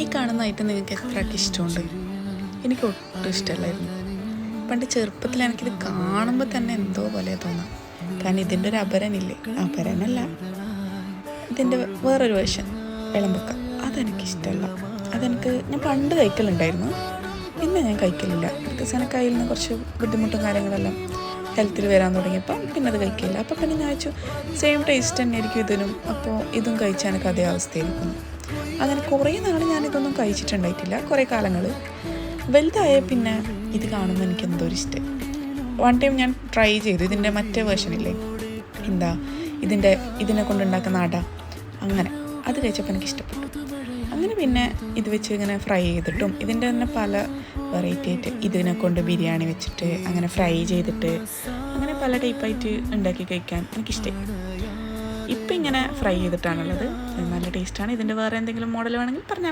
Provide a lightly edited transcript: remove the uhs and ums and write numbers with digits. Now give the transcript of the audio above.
ഈ കാണുന്ന ഐറ്റം നിങ്ങൾക്ക് എത്രയൊക്കെ ഇഷ്ടമുണ്ട്? എനിക്ക് ഒട്ടും ഇഷ്ടമല്ലായിരുന്നു. പണ്ട് ചെറുപ്പത്തിൽ എനിക്കിത് കാണുമ്പോൾ തന്നെ എന്തോ പോലെ തോന്നാം. കാരണം ഇതിൻ്റെ ഒരു അപരനില്ലേ, അപരനല്ല, ഇതിൻ്റെ വേറൊരു വേർഷൻ ഇളമ്പക്ക, അതെനിക്കിഷ്ടമല്ല. ഞാൻ പണ്ട് കഴിക്കലുണ്ടായിരുന്നു, പിന്നെ ഞാൻ കഴിക്കലില്ല. ബിക്കോസ് എനിക്ക് അതിൽ നിന്ന് കുറച്ച് ബുദ്ധിമുട്ടും കാര്യങ്ങളെല്ലാം ഹെൽത്തിൽ വരാൻ തുടങ്ങിയപ്പോൾ പിന്നെ അത് കഴിക്കില്ല. അപ്പോൾ പിന്നെ ഞാൻ വെച്ചു സെയിം ടേസ്റ്റ് തന്നെ ആയിരിക്കും ഇതിനും, അപ്പോൾ ഇതും കഴിച്ചാൽ എനിക്ക് അതേ അവസ്ഥയായിരിക്കും. അങ്ങനെ കുറേ നാൾ ഞാനിതൊന്നും കഴിച്ചിട്ടുണ്ടായിട്ടില്ല. കുറേ കാലങ്ങൾ വലുതായ പിന്നെ ഇത് കാണുമ്പോൾ എനിക്ക് എന്തോ ഒരു ഇഷ്ടം. വൺ ടൈം ഞാൻ ട്രൈ ചെയ്തു ഇതിൻ്റെ മറ്റേ വേർഷനില്ലേ, ഇതിനെ കൊണ്ടുണ്ടാക്കുന്ന അട, അങ്ങനെ അത് കഴിച്ചപ്പോൾ എനിക്ക് ഇഷ്ടപ്പെട്ടു. അങ്ങനെ പിന്നെ ഇത് വെച്ച് ഇങ്ങനെ ഫ്രൈ ചെയ്തിട്ടും ഇതിൻ്റെ തന്നെ പല വെറൈറ്റി ആയിട്ട് ഇതിനെ കൊണ്ട് ബിരിയാണി വെച്ചിട്ട് അങ്ങനെ ഫ്രൈ ചെയ്തിട്ട് അങ്ങനെ പല ടൈപ്പായിട്ട് ഉണ്ടാക്കി കഴിക്കാൻ എനിക്കിഷ്ടമായി. ഇപ്പം ഇങ്ങനെ ഫ്രൈ ചെയ്തിട്ടാണുള്ളത്. നല്ല ടേസ്റ്റാണ്. ഇതിൻ്റെ വേറെ എന്തെങ്കിലും മോഡൽ വേണമെങ്കിൽ പറഞ്ഞാൽ